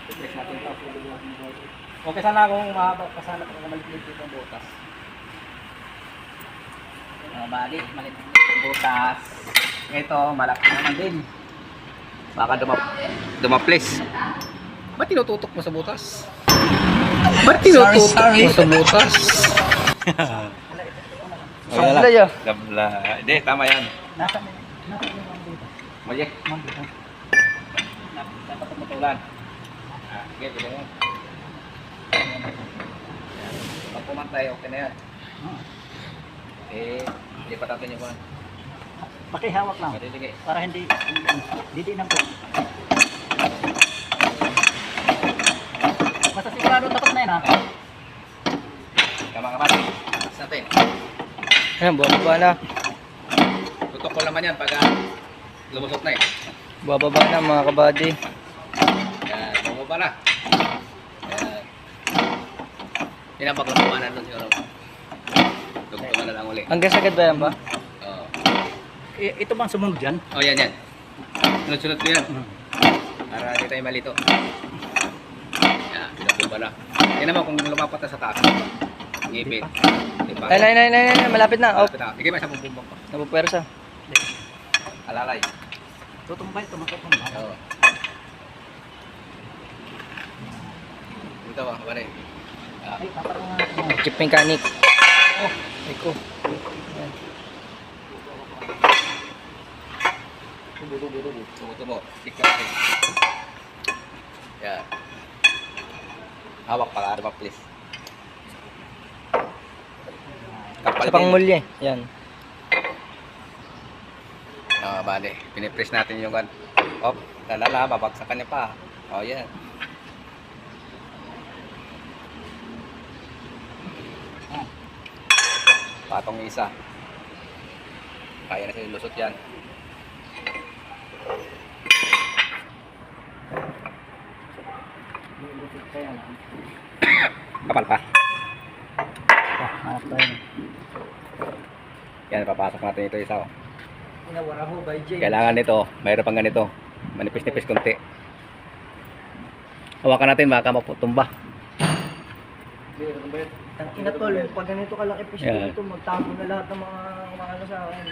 I-press natin ito. Okay, sana kung mahaba pa sana kung maliit yung butas. Bali, maliit yung butas. Ito, malaki naman din. Baka dumaplis. Ba't tinututok mo sa butas? Ba't tinututok mo sa butas? Sablay ah. Gabla. Hindi, tama yan. Nasa dito. Mali. Dapat tumutulan. Sige, sige yan. Pag pumantay, okay na yan. Lipat natin yung one. Pakihawak lang. Sige. Para hindi nang ko. Basta sigurado tapos na yan ha. Tama ka pati. Tapos natin. Ayan, bababa na. Tutok ko naman yan pag lumusot na eh. Bababa na mga kabady. Yan, bumaba na. Yan. Yan ang paglapuanan doon siguro. Tugtungan na lang uli. Hanggang sagad ba yan ba? Oo. Ito bang sumunod dyan? Oh, yan, yan. Sunod-sunod ko yan. Para hindi tayo malito. Yan, pinabumba na. Yan naman kung lumapat na sa taas. Ngipin. Ay, malapit na. Oh, Malapit na. Sige, may isang bumbang pa. napupwersa. Alalay. Tutumbay, tumbay. Oo. Ito ba, pare? Ay, paparang nga. Chip mechanic. Oh, Iko. Tumo. Sikap. Yan. Hawak pala, ano please. Sa pangmulye. Yan. Bale, pinipress natin yung kan. Op, lalala, babagsakan niya pa. Oh, yan. Patong isa. Kaya na siya lusot yan. Kapal pa. hanap tayo. Yan, papasok natin ito isa. Oh. Inawara ho by Jay. Kailangan nito, mayroon pang ganito. Manipis-nipis konti. Hawakan natin, baka maputumba. Ang inatol, pag ganito kalaki fish Yeah. ito, magtago na lahat ng mga ano sa akin.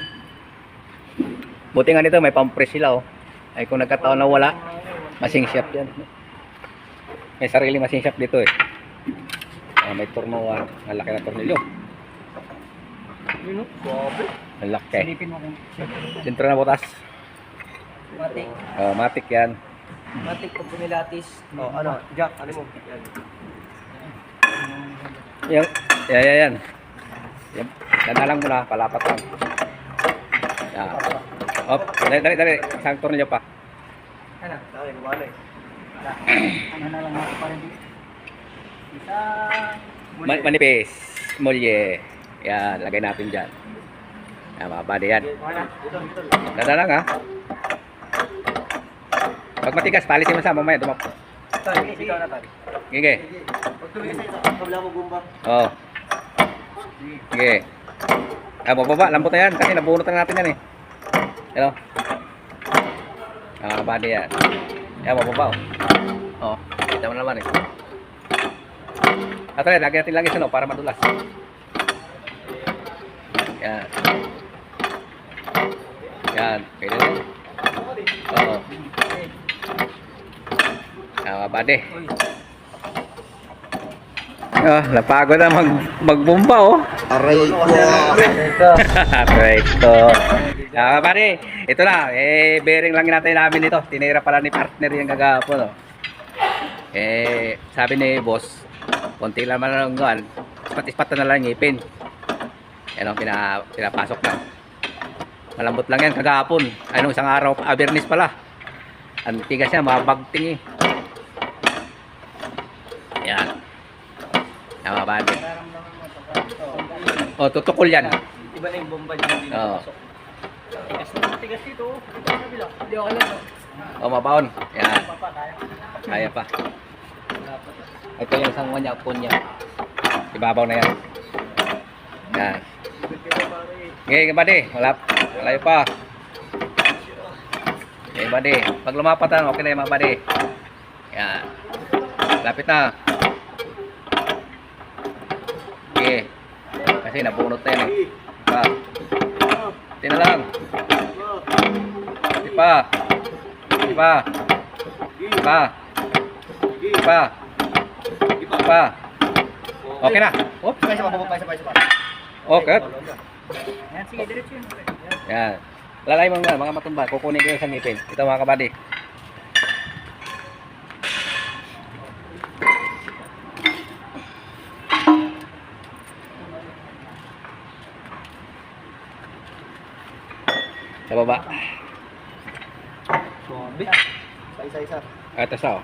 Buti nga nito, may pampress sila. Oh. Ay kung nagkataon na wala, masing shop yan. May sarili masing shop dito eh. May turnuan, malaki na tornilyo. Yun o, grabe. Malaki. Silipin mo kung Sentro na butas. matik. Matik yan. Matik pag pumilatis. O ano, Jack, ano mo? Yan. Yan. Yan. Dadalang mo na, palapat lang. Yan. Op, dali. Isang tornilyo pa. Ano? Dali, gumano eh. Ano na lang ako pa rin dito. Isa... Manipis. Molye. Yan, lagay natin dyan. Yan, mga body yan. Dito. Dadalang ha. Pag matigas, palisin mo sa mamaya. Tali, ikaw na tali. Sige. Pag tumigas ito, kabla mo gumba. Oo. Sige. Bababa, lambot na yan. Kasi nabunot na natin yan eh. Hello? Body yan. Yan, bababa oh. Oh, kita mo naman eh. At lagyan natin lang isa para madulas. Yan. Yan. Pwede na. Oo. Body. Napagod na magbomba oh. Aray ko. Aray ko. Pare, ito na. Bearing lang natin namin ito. Tinira pala ni partner yung kagapon oh. Sabi ni boss, konti lang man lang gan. Ispat na lang ngipin. Yan oh, pinapasok na. Malambot lang yan kagapon. Ano, isang araw, awareness pala. Ang tigas niya, mabagting eh. Yan. Tama ba? Oh, tutukol yan. Iba na yung bomba niya hindi Oo. napasok. Tigas dito. Ito sa kabila. Hindi ako alam. Oh, mabaon. Yan. Papa, kaya. Kaya pa. Ito yung isang kanya, upon niya. Ibabaw na yan. Yan. Okay, buddy. Malayo pa. Okay, buddy. Pag lumapat okay na yung mga buddy. Yan. Lapit na. Okay. Kasi nabunot na yan eh. Pa. Ito na lang. Di pa. Di pa. Di pa. Di pa. Di pa. Okay na. Oops, pa isa pa. Okay. Yan, sige, diretso yun. Yan. Lalay mo nga, mga matumba. Kukunin ko yung isang ngipin. Ito mga kabady. Sa baba. Sobe. Isa. Ito sa oh.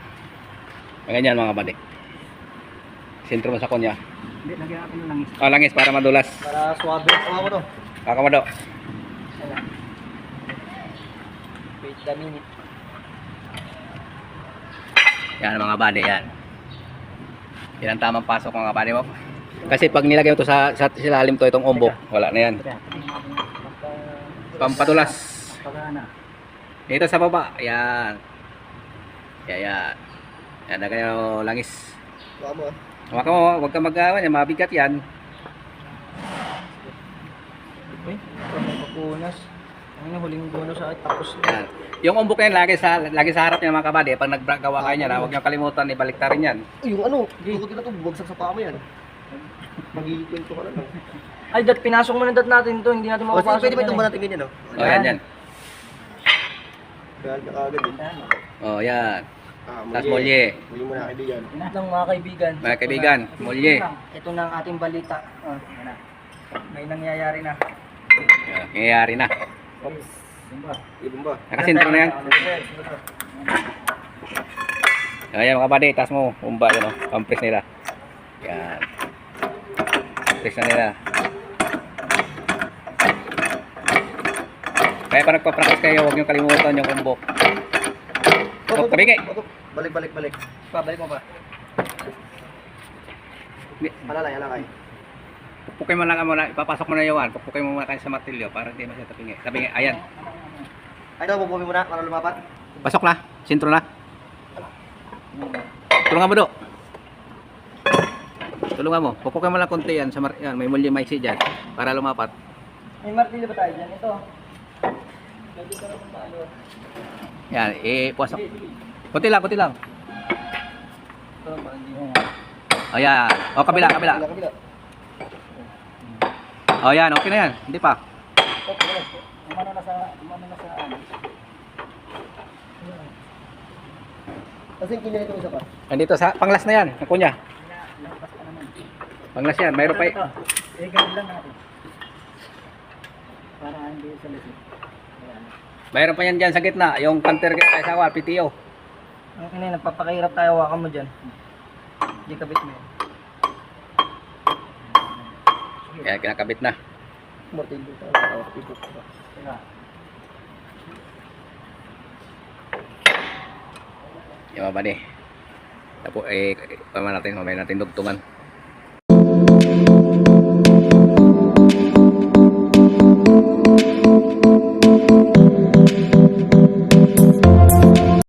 Ganyan mga kabady. Sentro mo sa kunya. Hindi, lagyan natin ng langis. Oh, langis para madulas. Para suwabe. Tawa mo to. Kakamado. Wait a minute. Yan mga kabady, yan. Yan ang tamang pasok mga kabady mo. Kasi pag nilagay mo to sa silalim to itong umbok, wala na yan. Pampatulas. Pagana. Dito sa baba. Yan. Yan. Yan na kayo langis. Tawa mo. Huwag mo, huwag ka mag-awan yan. Mabigat yan. Uy, may papunas. Ang huling bonus sa tapos na. Yan. Yung umbok na yan, lagi sa harap niya mga kabady. Pag naggawa kayo niyan, huwag niyo kalimutan, ibaliktarin yan. Uy, yung ano, dugutin na to, bumagsak sa paa mo yan. Magikwento ka lang. Ay, pinasok mo na natin to. Hindi natin O, sige, makapasok. pwede ba yan itong eh. ba natin ganyan, no? O, yan. Kaya nakagad din. O, yan. Ah, Tas molye. Muli mo na, kaibigan. Yan lang mga kaibigan. Mga kaibigan, molye. Ito na ang ating balita. Yan na. May nangyayari na. Yan, nangyayari na. Ibon ba? Nakasintro na yan. Ayan mga kabady, taas mo. Umba yun o. Pampres nila. Yan. Pampres na nila. Kaya pa nagpa-practice kayo, huwag niyong kalimutan yung umbok. Oh, tabingi. Balik. Pabalik mo pa. Alalay. Pupukin mo lang muna, ipapasok mo na yung pupukin mo muna kayo sa martilyo para hindi masyadong tabingi. Tabingi, ayan. Ay, daw, pupumin mo na para lumapat. Pasok na, sintro na. Tulungan mo do. Tulungan mo, pupukin mo lang konti yan, yan may mulya maiksi dyan para lumapat. May martilyo ba tayo dyan? Ito. Lagi ka na kung paano. Yan, pasok. Kunti lang. Ito, parang hindi mo. Ayan, o kabila. Kabila. O yan, okay na yan, hindi pa. Umano na sa ano. Kasi kinyan ito isa pa. Andito sa panglas na yan, ang kunya. Panglas yan, mayroon pa Ganun lang natin. Para hindi sa lisip. mayroon pa yan dyan sa gitna, yung counter ay sa PTO. Ang ina, nagpapakahirap tayo, hawakan mo dyan. Hindi kabit mo yan. Yan, kinakabit na. Martilyo tayo. Yung mga bani. Tapos, mamaya natin dugtungan.